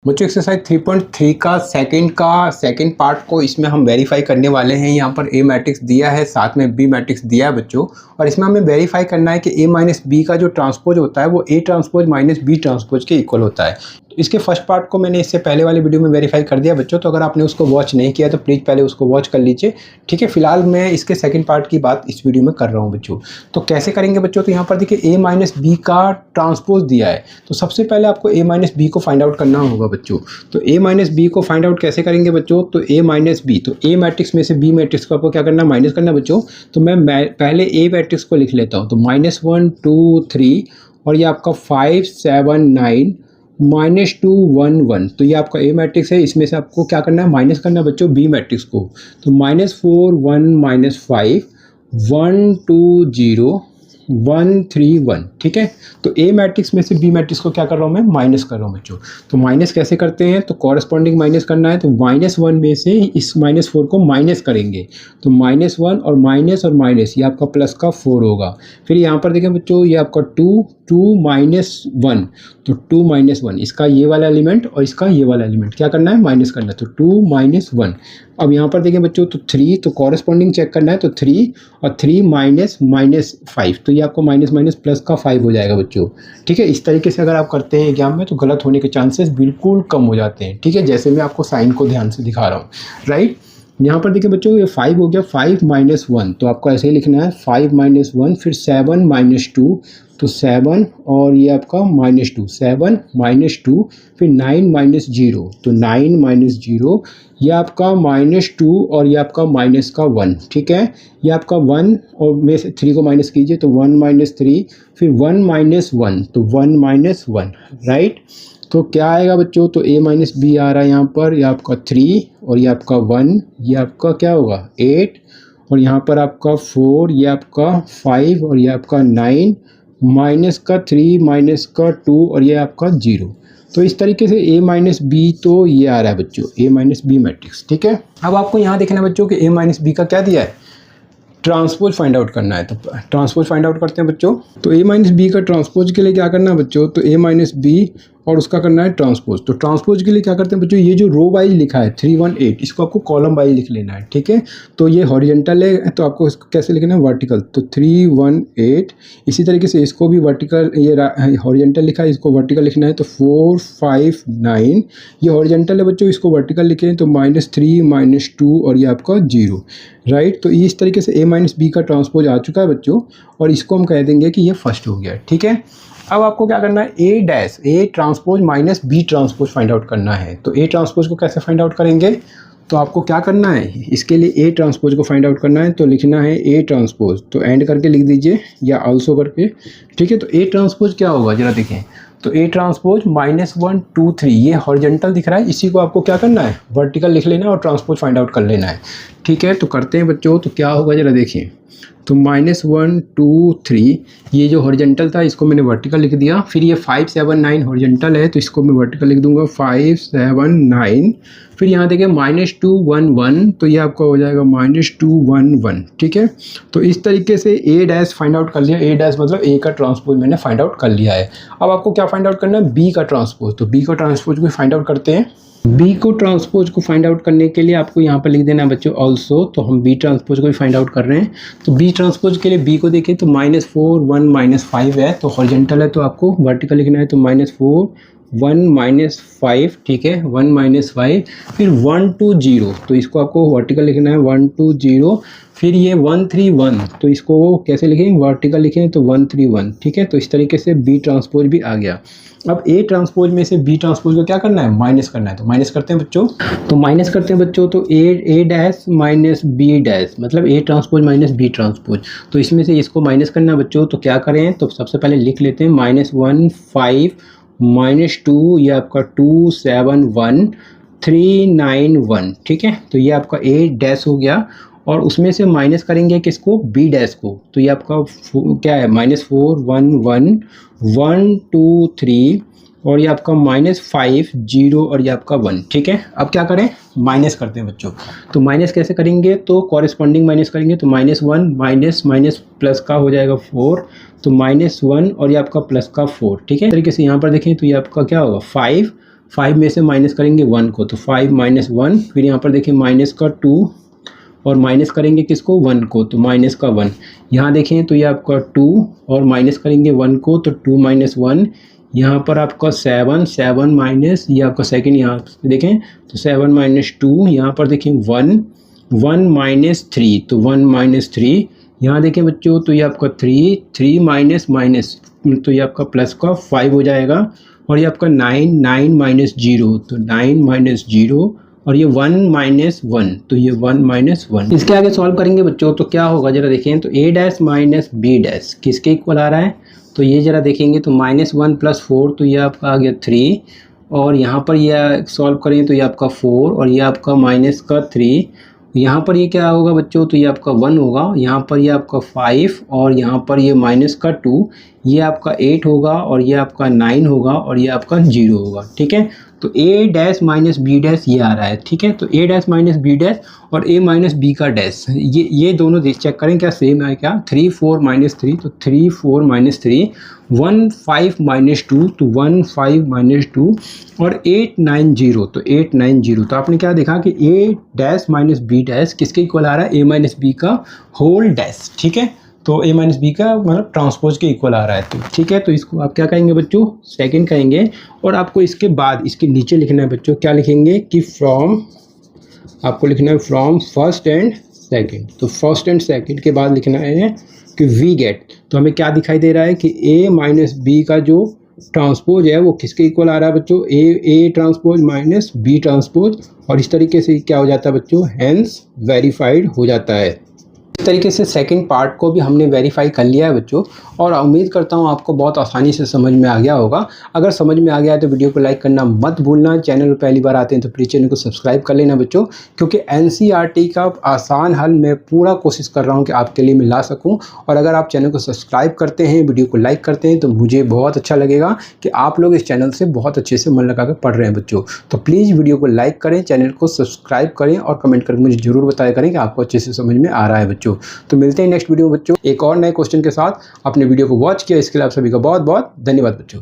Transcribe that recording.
बच्चों एक्सरसाइज 3.3 का second part को इसमें हम वेरीफाई करने वाले हैं। यहाँ पर ए मैट्रिक्स दिया है, साथ में बी मैट्रिक्स दिया है बच्चों, और इसमें हमें वेरीफाई करना है कि ए माइनस बी का जो ट्रांसपोज होता है वो A transpose minus B transpose के इक्वल होता है। इसके फर्स्ट पार्ट को मैंने इससे पहले वाले वीडियो में वेरीफाई कर दिया बच्चों, तो अगर आपने उसको वॉच नहीं किया तो प्लीज़ पहले उसको वॉच कर लीजिए, ठीक है। फिलहाल मैं इसके सेकंड पार्ट की बात इस वीडियो में कर रहा हूँ बच्चों। तो कैसे करेंगे बच्चों, तो यहाँ पर देखिए ए माइनस बी का ट्रांसपोज दिया है, तो सबसे पहले आपको ए माइनस बी को फाइंड आउट करना होगा बच्चों। तो ए माइनस बी को फाइंड आउट कैसे करेंगे बच्चों, तो ए माइनस बी, तो ए मैट्रिक्स में से बी मैट्रिक्स को आपको क्या करना है, माइनस करना है बच्चों। तो मैं पहले ए मैट्रिक्स को लिख लेता हूँ, तो -1 2 3 और ये आपका 5 7 9 -2 1 1, तो ये आपका ए मैट्रिक्स है। इसमें से आपको क्या करना है, माइनस करना है बच्चों बी मैट्रिक्स को। तो -4 1 -5 1 2 0 1 3 1, ठीक है। तो ए मैट्रिक्स में से बी मैट्रिक्स को क्या कर रहा हूँ मैं, माइनस कर रहा हूँ बच्चों। तो माइनस कैसे करते हैं, तो कॉरस्पॉन्डिंग माइनस करना है, तो -1 में से इस -4 को माइनस करेंगे, तो -1 और माइनस ये आपका प्लस का 4 होगा। फिर यहाँ पर देखें बच्चों, ये आपका 2 -1, तो 2 -1, इसका ये वाला एलिमेंट और इसका ये वाला एलिमेंट क्या करना है, माइनस करना है, तो 2 -1। अब यहाँ पर देखें बच्चों, तो 3, तो कॉरस्पॉन्डिंग चेक करना है, तो 3 और 3 -5, तो ये आपको माइनस प्लस का 5 हो जाएगा बच्चों, ठीक है। इस तरीके से अगर आप करते हैं एग्जाम में तो गलत होने के चांसेस बिल्कुल कम हो जाते हैं, ठीक है। जैसे मैं आपको साइन को ध्यान से दिखा रहा हूँ, राइट। यहाँ पर देखिए बच्चों, ये 5 हो गया, 5 -1, तो आपको ऐसे ही लिखना है 5 -1, फिर 7 -2, तो 7 और ये आपका -2, 7 -2, फिर 9 -0, तो 9 -0, ये आपका -2 और ये आपका माइनस का 1, ठीक है। ये आपका 1 और में से 3 को माइनस कीजिए, तो 1 -3, फिर 1 -1, तो 1 -1, राइट। तो क्या आएगा बच्चों, तो ए माइनस बी आ रहा है यहाँ पर, ये आपका 3 और ये आपका 1, ये आपका क्या होगा 8, और यहाँ पर आपका 4, ये आपका 5 और ये आपका 9, माइनस का 3 माइनस का 2 और ये आपका 0। तो इस तरीके से ए माइनस बी, तो ये आ रहा है बच्चों ए माइनस बी मैट्रिक्स, ठीक है। अब आपको यहाँ देखना है बच्चों कि ए माइनस बी का क्या दिया है, ट्रांसपोज फाइंड आउट करना है। तो ट्रांसपोज फाइंड आउट करते हैं बच्चों। तो ए माइनस बी का ट्रांसपोज के लिए क्या करना है बच्चों, तो ए माइनस बी और उसका करना है ट्रांसपोज। तो ट्रांसपोज के लिए क्या करते हैं बच्चों, ये जो रो वाइज लिखा है 3 1 8, इसको आपको कॉलम वाइज लिख लेना है, ठीक है। तो ये हॉरिजेंटल है, तो आपको इसको कैसे लिखना है, वर्टिकल, तो 3 1 8। इसी तरीके से इसको भी वर्टिकल, ये हॉरिजेंटल लिखा है, इसको वर्टिकल लिखना है, तो 4 5 9, ये हॉरिजेंटल है बच्चों, इसको वर्टिकल लिखें, तो -3 -2 और ये आपका 0, राइट। तो इस तरीके से ए माइनस बी का ट्रांसपोज आ चुका है बच्चों, और इसको हम कह देंगे कि ये फर्स्ट हो गया, ठीक है। अब आपको क्या करना है, A transpose minus B transpose find out करना है। तो ए ट्रांसपोज को कैसे फाइंड आउट करेंगे, तो आपको क्या करना है, इसके लिए ए ट्रांसपोज को फाइंड आउट करना है, तो लिखना है ए ट्रांसपोज, तो एंड करके लिख दीजिए या आल्सो करके, ठीक है। तो ए ट्रांसपोज क्या होगा जरा देखें, तो ए ट्रांसपोज -1 2 3, ये हॉरिजेंटल दिख रहा है, इसी को आपको क्या करना है, वर्टिकल लिख लेना है और ट्रांसपोज फाइंड आउट कर लेना है, ठीक है। तो करते हैं बच्चों, तो क्या होगा जरा देखिए, तो -1 2 3, ये जो हॉरिजेंटल था इसको मैंने वर्टिकल लिख दिया। फिर ये 5 7 9 हॉरिजेंटल है, तो इसको मैं वर्टिकल लिख दूंगा 5 7 9। फिर यहाँ देखिए -2 1 1, तो ये आपका हो जाएगा -2 1 1, ठीक है। तो इस तरीके से ए डैश फाइंड आउट कर लिया, ए डैश मतलब ए का ट्रांसपोज मैंने फाइंड आउट कर लिया है। अब आपको क्या फाइंड आउट करना है, बी का ट्रांसपोज। तो बी का ट्रांसपोज को फाइंड आउट करते हैं। बी को ट्रांसपोज को फाइंड आउट करने के लिए आपको यहाँ पर लिख देना है बच्चों ऑल्सो, तो हम बी ट्रांसपोज को भी फाइंड आउट कर रहे हैं। तो बी ट्रांसपोज के लिए बी को देखें, तो -4 1 -5 है, तो हॉरिजेंटल है, तो आपको वर्टिकल लिखना है, तो -4 1 -5, ठीक है, 1 -5, फिर 1 2 0, तो इसको आपको वर्टिकल लिखना है 1 2 0। फिर ये 1 3 1, तो इसको कैसे लिखेंगे, वर्टिकल लिखें, तो 1 3 1, ठीक है। तो इस तरीके से बी ट्रांसपोज भी आ गया। अब ए ट्रांसपोज में से बी ट्रांसपोज को क्या करना है, माइनस करना है, तो माइनस करते हैं बच्चों। तो माइनस करते हैं बच्चों, तो A dash minus B dash मतलब A transpose minus B transpose. तो इसमें से इसको माइनस करना है बच्चों, तो क्या करें, तो सबसे पहले लिख लेते हैं -1 5 -2, ये आपका 2 7 1 3 9 1, ठीक है। तो ये आपका ए डैश हो गया, और उसमें से माइनस करेंगे किसको, बी डैश को, तो ये आपका क्या है, -4 1 1 1 2 3 और ये आपका -5 0 और ये आपका 1, ठीक है। अब क्या करें, माइनस करते हैं बच्चों। तो माइनस कैसे करेंगे, तो कॉरेस्पॉन्डिंग माइनस करेंगे, तो -1 माइनस प्लस का हो जाएगा 4, तो -1 और ये आपका प्लस का 4, ठीक है। इस तरीके से यहाँ पर देखें तो ये आपका क्या होगा 5 5 में से माइनस करेंगे 1 को, तो 5 माइनस 1, फिर यहाँ पर देखिए माइनस का 2 और माइनस करेंगे किसको 1 को, तो माइनस का 1। यहाँ देखें तो ये आपका 2 और माइनस करेंगे 1 को, तो 2 माइनस 1। यहाँ पर आपका 7 माइनस ये आपका सेकंड, यहाँ देखें तो 7 माइनस 2, यहाँ पर देखें 1 माइनस 3, तो 1 माइनस 3। यहाँ देखें बच्चों तो ये आपका 3 माइनस माइनस, तो ये आपका प्लस का 5 हो जाएगा। और ये आपका 9 माइनस 0, तो 9 माइनस 0, और ये 1 माइनस 1, तो ये 1 माइनस 1। इसके आगे सॉल्व करेंगे बच्चों तो क्या होगा जरा देखें, तो a dash minus b dash किसके इक्वल आ रहा है, तो ये जरा देखेंगे तो -1 + 4, तो ये आपका आ गया 3, और यहाँ पर ये सॉल्व करें तो ये आपका 4 और ये आपका माइनस का 3। यहाँ पर ये क्या होगा बच्चों, तो ये आपका 1 होगा, यहाँ पर ये आपका 5 और यहाँ पर ये माइनस का 2, ये आपका 8 होगा और ये आपका 9 होगा और ये आपका 0 होगा। ठीक है, तो a dash minus b dash ये आ रहा है। ठीक है, तो a dash minus b dash और a माइनस b का डैश ये दोनों चेक करें क्या सेम है क्या। 3 4 माइनस 3, तो 3 4 माइनस 3, 1 5 माइनस 2, तो 1 5 माइनस 2, और 8 9 0, तो 8 9 0। तो आपने क्या देखा कि a dash minus b dash किसके इक्वल आ रहा है, a माइनस b का होल डैश। ठीक है, तो a माइनस बी का मतलब ट्रांसपोज के इक्वल आ रहा है। तो ठीक है, तो इसको आप क्या कहेंगे बच्चों, सेकंड कहेंगे। और आपको इसके बाद इसके नीचे लिखना है बच्चों, क्या लिखेंगे कि फ्रॉम, आपको लिखना है फ्रॉम फर्स्ट एंड सेकंड। तो फर्स्ट एंड सेकंड के बाद लिखना है कि वी गेट, तो हमें क्या दिखाई दे रहा है कि a माइनस बी का जो ट्रांसपोज है वो किसके इक्वल आ रहा है बच्चों, a transpose minus b transpose. और इस तरीके से क्या हो जाता है बच्चों, हैंस वेरीफाइड हो जाता है। इस तरीके से सेकंड पार्ट को भी हमने वेरीफाई कर लिया है बच्चों, और उम्मीद करता हूँ आपको बहुत आसानी से समझ में आ गया होगा। अगर समझ में आ गया है तो वीडियो को लाइक करना मत भूलना। चैनल पर पहली बार आते हैं तो प्लीज़ चैनल को सब्सक्राइब कर लेना बच्चों, क्योंकि एनसीईआरटी का आसान हल मैं पूरा कोशिश कर रहा हूँ कि आपके लिए मैं ला सकूँ। और अगर आप चैनल को सब्सक्राइब करते हैं, वीडियो को लाइक करते हैं, तो मुझे बहुत अच्छा लगेगा कि आप लोग इस चैनल से बहुत अच्छे से मन लगा कर पढ़ रहे हैं बच्चों। तो प्लीज़ वीडियो को लाइक करें, चैनल को सब्सक्राइब करें और कमेंट करके मुझे ज़रूर बताया करें कि आपको अच्छे से समझ में आ रहा है बच्चों। तो मिलते हैं नेक्स्ट वीडियो में बच्चों एक और नए क्वेश्चन के साथ। अपने वीडियो को वॉच किया इसके लिए आप सभी का बहुत बहुत धन्यवाद बच्चों।